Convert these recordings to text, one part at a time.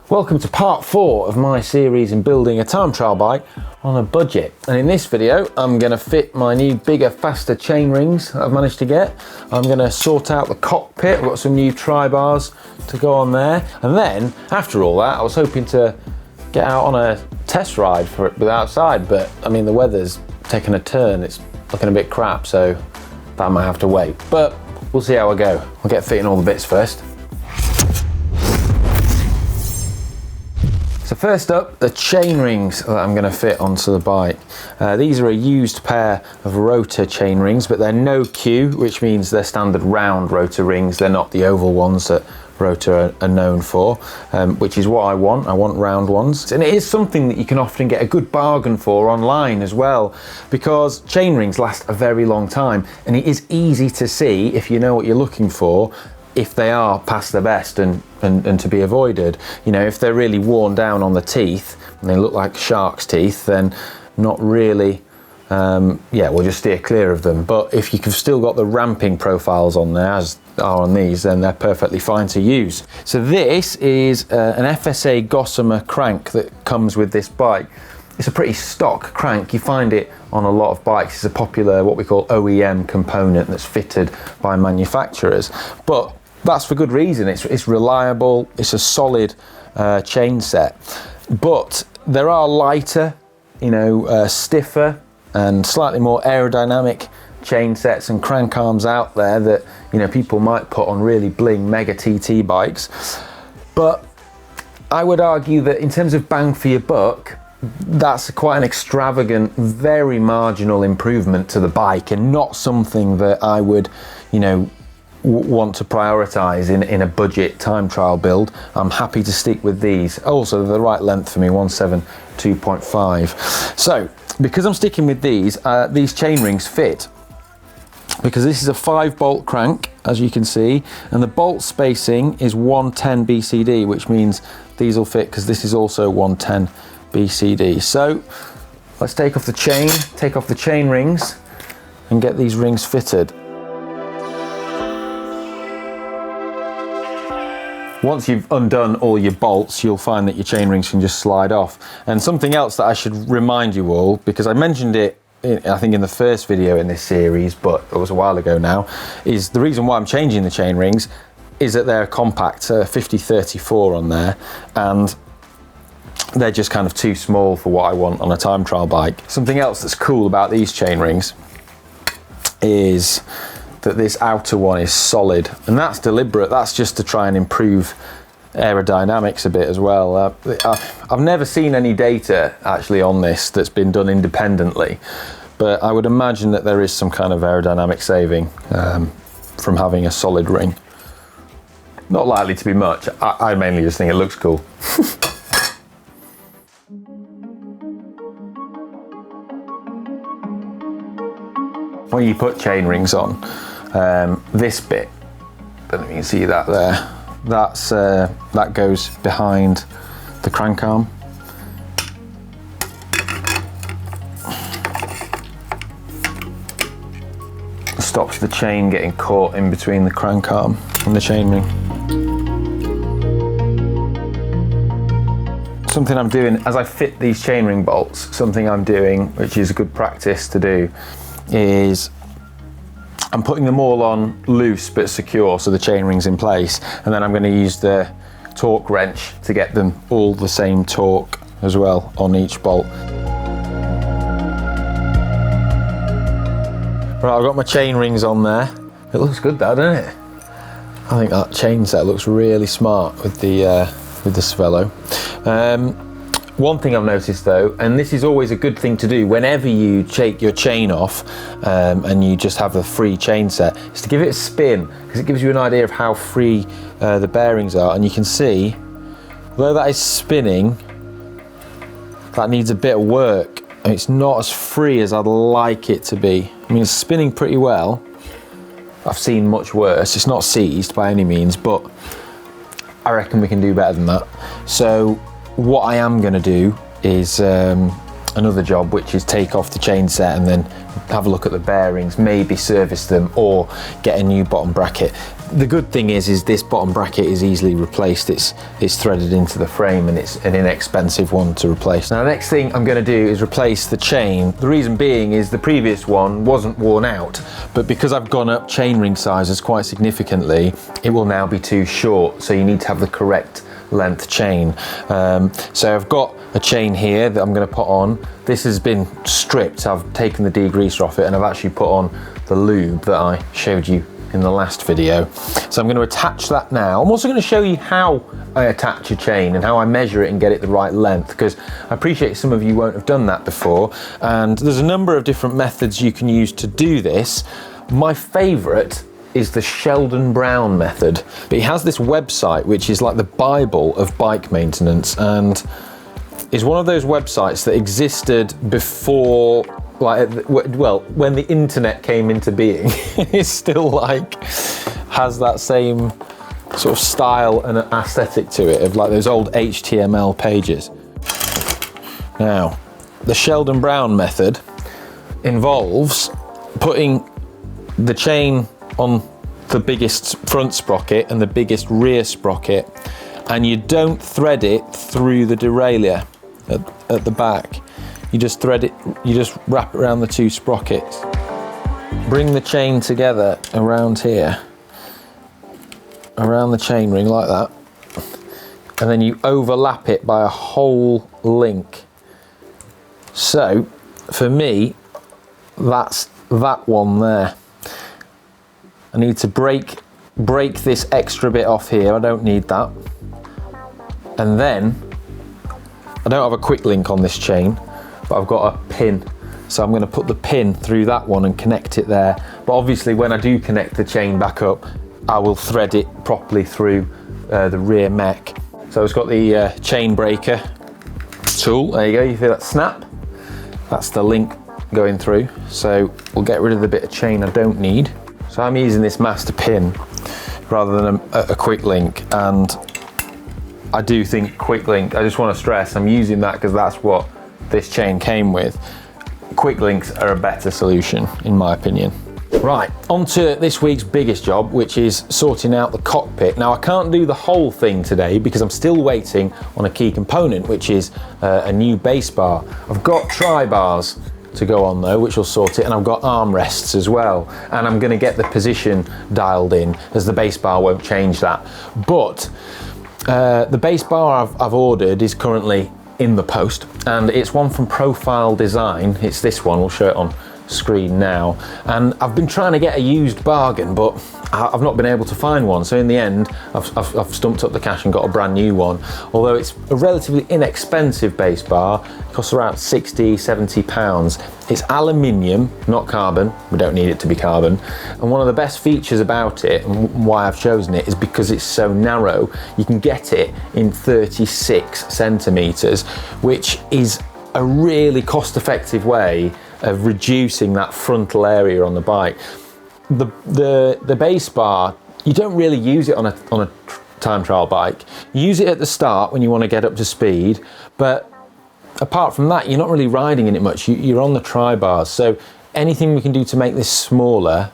Welcome to part 4 of my series in building a time trial bike on a budget. And in this video, I'm going to fit my new bigger, faster chain rings that I've managed to get. I'm going to sort out the cockpit. I've got some new Tribars to go on there. And then after all that, I was hoping to get out on a test ride for it outside, but I mean, the weather's taken a turn. It's looking a bit crap, so that might have to wait. But we'll see how I go. I'll get fitting all the bits first. So first up, the chain rings that I'm going to fit onto the bike. These are a used pair of rotor chain rings, but they're no Q, which means they're standard round rotor rings. They're not the oval ones that rotor are known for, which is what I want. I want round ones. And it is something that you can often get a good bargain for online as well, because chain rings last a very long time, and it is easy to see, if you know what you're looking for, if they are past their best and to be avoided. You know, if they're really worn down on the teeth and they look like shark's teeth, then not really, we'll just steer clear of them. But if you've still got the ramping profiles on there, as are on these, then they're perfectly fine to use. So this is an FSA Gossamer crank that comes with this bike. It's a pretty stock crank. You find it on a lot of bikes. It's a popular, what we call OEM component that's fitted by manufacturers. But that's for good reason. It's reliable. It's a solid chain set. But there are lighter, stiffer and slightly more aerodynamic chain sets and crank arms out there that people might put on really bling mega TT bikes. But I would argue that in terms of bang for your buck, that's quite an extravagant, very marginal improvement to the bike, and not something that I would, want to prioritize in a budget time trial build. I'm happy to stick with these. Also, they're the right length for me, 172.5. So, because I'm sticking with these chain rings fit, because this is a 5-bolt crank, as you can see, and the bolt spacing is 110 BCD, which means these will fit because this is also 110 BCD. So let's take off the chain rings and get these rings fitted. Once you've undone all your bolts, you'll find that your chain rings can just slide off. And something else that I should remind you all, because I mentioned it I think in the first video in this series, but it was a while ago now, is the reason why I'm changing the chain rings is that they're compact, 50-34 on there, and they're just kind of too small for what I want on a time trial bike. Something else that's cool about these chain rings is that this outer one is solid, and that's deliberate. That's just to try and improve aerodynamics a bit as well. I've never seen any data actually on this that's been done independently, but I would imagine that there is some kind of aerodynamic saving from having a solid ring. Not likely to be much. I mainly just think it looks cool. When you put chain rings on, this bit, I don't know if you can see that there, that goes behind the crank arm. It stops the chain getting caught in between the crank arm and the chain ring. Something I'm doing as I fit these chain ring bolts, which is a good practice to do, is I'm putting them all on loose but secure, so the chain ring's in place, and then I'm going to use the torque wrench to get them all the same torque as well on each bolt. Right, I've got my chain rings on there. It looks good, that, doesn't it? I think that chain set looks really smart with the Svelo. One thing I've noticed though, and this is always a good thing to do whenever you take your chain off and you just have a free chain set, is to give it a spin, because it gives you an idea of how free the bearings are. And you can see, although that is spinning, that needs a bit of work, and it's not as free as I'd like it to be. I mean, it's spinning pretty well. I've seen much worse. It's not seized by any means, but I reckon we can do better than that. So what I am going to do is another job, which is take off the chain set and then have a look at the bearings, maybe service them or get a new bottom bracket. The good thing is this bottom bracket is easily replaced. It's threaded into the frame and it's an inexpensive one to replace. Now the next thing I'm going to do is replace the chain. The reason being is the previous one wasn't worn out, but because I've gone up chainring sizes quite significantly, it will now be too short, so you need to have the correct length chain. So I've got a chain here that I'm going to put on. This has been stripped. I've taken the degreaser off it and I've actually put on the lube that I showed you in the last video. So I'm going to attach that now. I'm also going to show you how I attach a chain and how I measure it and get it the right length, because I appreciate some of you won't have done that before, and there's a number of different methods you can use to do this. My favorite is the Sheldon Brown method, but he has this website which is like the Bible of bike maintenance, and is one of those websites that existed before, like, well, when the internet came into being. It's still like has that same sort of style and aesthetic to it, of like those old HTML pages. Now, the Sheldon Brown method involves putting the chain on the biggest front sprocket and the biggest rear sprocket, and you don't thread it through the derailleur at the back. You just thread it, you just wrap it around the two sprockets. Bring the chain together around here, around the chain ring like that, and then you overlap it by a whole link. So for me, that's that one there. I need to break this extra bit off here. I don't need that. And then I don't have a quick link on this chain, but I've got a pin. So I'm going to put the pin through that one and connect it there. But obviously when I do connect the chain back up, I will thread it properly through the rear mech. So it's got the chain breaker tool. There you go, you feel that snap? That's the link going through. So we'll get rid of the bit of chain I don't need. So I'm using this master pin rather than a quick link, and I do think quick link, I just want to stress, I'm using that because that's what this chain came with. Quick links are a better solution in my opinion. Right, on to this week's biggest job, which is sorting out the cockpit. Now I can't do the whole thing today because I'm still waiting on a key component, which is a new base bar. I've got Tribars to go on though, which will sort it, and I've got armrests as well, and I'm going to get the position dialed in, as the base bar won't change that. But the base bar I've ordered is currently in the post, and it's one from Profile Design. It's this one, we'll show it on screen now, and I've been trying to get a used bargain, but I've not been able to find one. So in the end, I've stumped up the cash and got a brand new one. Although it's a relatively inexpensive base bar, it costs around 60, 70 pounds. It's aluminium, not carbon. We don't need it to be carbon. And one of the best features about it, and why I've chosen it, is because it's so narrow. You can get it in 36 centimeters, which is a really cost-effective way of reducing that frontal area on the bike. The base bar, you don't really use it on a time trial bike. You use it at the start when you want to get up to speed, but apart from that, you're not really riding in it much. You're on the Tribars, so anything we can do to make this smaller,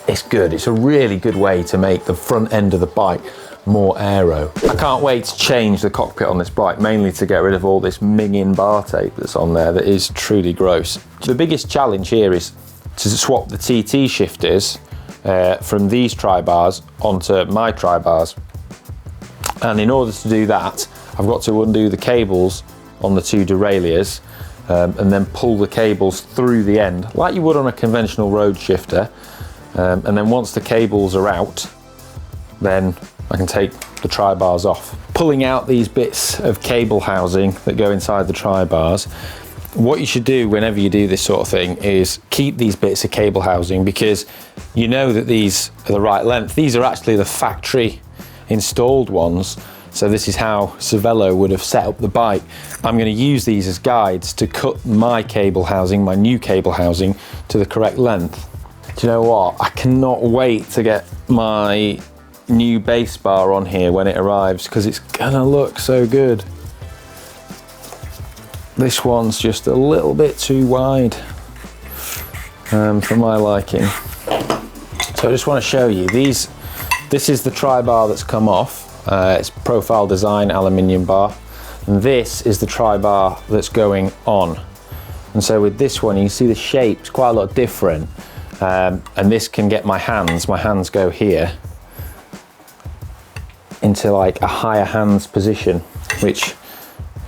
it's good. It's a really good way to make the front end of the bike more aero. I can't wait to change the cockpit on this bike, mainly to get rid of all this minging bar tape that's on there that is truly gross. The biggest challenge here is to swap the TT shifters from these Tribars onto my Tribars. And in order to do that, I've got to undo the cables on the two derailleurs and then pull the cables through the end, like you would on a conventional road shifter. And then once the cables are out, then I can take the Tribars off. Pulling out these bits of cable housing that go inside the Tribars, what you should do whenever you do this sort of thing is keep these bits of cable housing, because you know that these are the right length. These are actually the factory installed ones. So this is how Cervelo would have set up the bike. I'm going to use these as guides to cut my cable housing, my new cable housing, to the correct length. Do you know what? I cannot wait to get my new base bar on here when it arrives, because it's gonna look so good. This one's just a little bit too wide for my liking. So I just want to show you, these This is the Tribar that's come off. It's profile design aluminium bar. And this is the Tribar that's going on. And so with this one, you see the shape's quite a lot different. And this can get my hands go here into like a higher hands position, which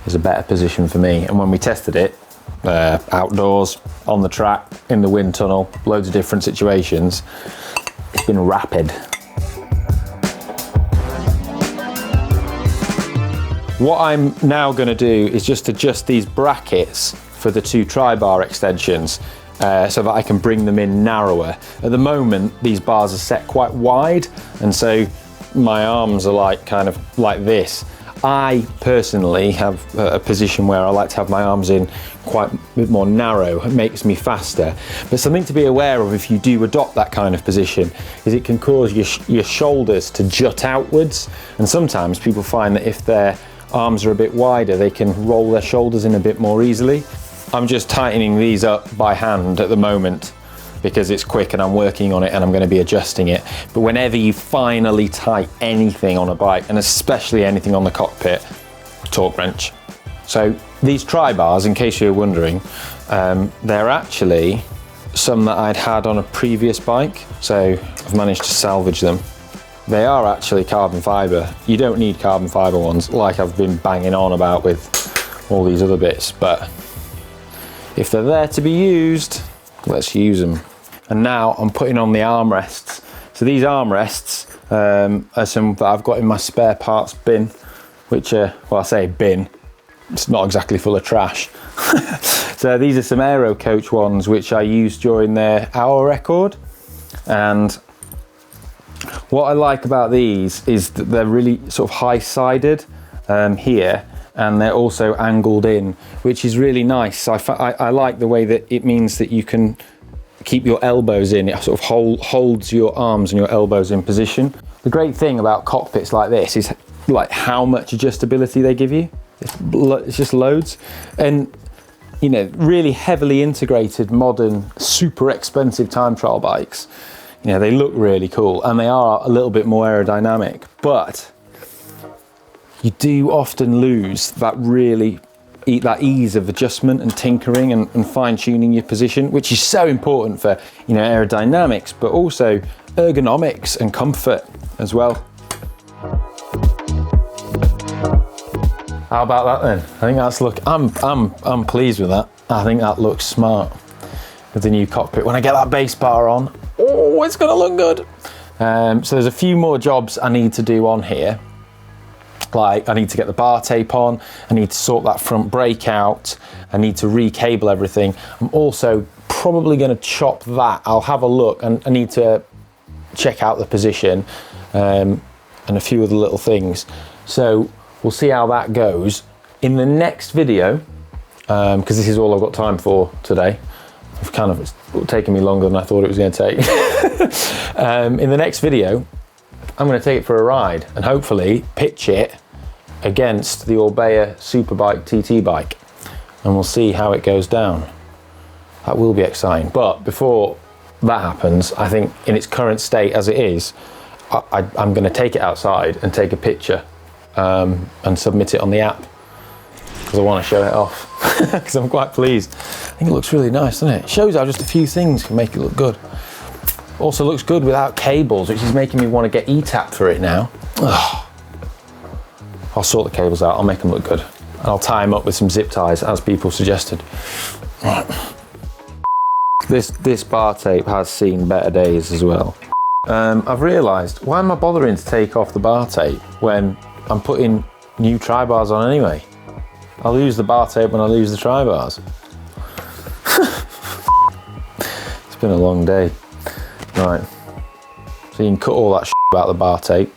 is a better position for me. And when we tested it, outdoors, on the track, in the wind tunnel, loads of different situations, it's been rapid. What I'm now going to do is just adjust these brackets for the two Tribar extensions so that I can bring them in narrower. At the moment, these bars are set quite wide, and so my arms are like kind of like this. I personally have a position where I like to have my arms in quite a bit more narrow. It makes me faster. But something to be aware of if you do adopt that kind of position is it can cause your shoulders to jut outwards. And sometimes people find that if their arms are a bit wider, they can roll their shoulders in a bit more easily. I'm just tightening these up by hand at the moment because it's quick and I'm working on it and I'm going to be adjusting it. But whenever you finally tighten anything on a bike, and especially anything on the cockpit, torque wrench. So these Tribars, in case you're wondering, they're actually some that I'd had on a previous bike, so I've managed to salvage them. They are actually carbon fibre. You don't need carbon fibre ones like I've been banging on about with all these other bits, but if they're there to be used, let's use them. And now I'm putting on the armrests. So these armrests are some that I've got in my spare parts bin, which are, well, I say bin, it's not exactly full of trash. So these are some Aero coach ones which I used during their hour record. And what I like about these is that they're really sort of high-sided here, and they're also angled in, which is really nice. I like the way that it means that you can keep your elbows in. It sort of holds your arms and your elbows in position. The great thing about cockpits like this is like how much adjustability they give you. It's just loads. And you know, really heavily integrated, modern, super expensive time trial bikes, you know, they look really cool and they are a little bit more aerodynamic, but you do often lose that that ease of adjustment and tinkering and fine-tuning your position, which is so important for, you know, aerodynamics, but also ergonomics and comfort as well. How about that then? I think that's I'm pleased with that. I think that looks smart with the new cockpit. When I get that base bar on, oh, it's gonna look good. So there's a few more jobs I need to do on here. Like I need to get the bar tape on, I need to sort that front brake out, I need to recable everything. I'm also probably going to chop that. I'll have a look, and I need to check out the position and a few other little things. So we'll see how that goes. In the next video, because this is all I've got time for today, it's taken me longer than I thought it was going to take. In the next video, I'm going to take it for a ride and hopefully pitch it against the Orbea Superbike TT bike, and we'll see how it goes down. That will be exciting. But before that happens, I think in its current state as it is, I'm going to take it outside and take a picture and submit it on the app, because I want to show it off because I'm quite pleased. I think it looks really nice, doesn't it? It shows how just a few things can make it look good. Also looks good without cables, which is making me want to get E-tap for it now. Ugh. I'll sort the cables out, I'll make them look good. And I'll tie them up with some zip ties, as people suggested. Right. This bar tape has seen better days as well. I've realised, why am I bothering to take off the bar tape when I'm putting new Tribars on anyway? I'll lose the bar tape when I lose the Tribars. It's been a long day. Right, so you can cut all that about the bar tape.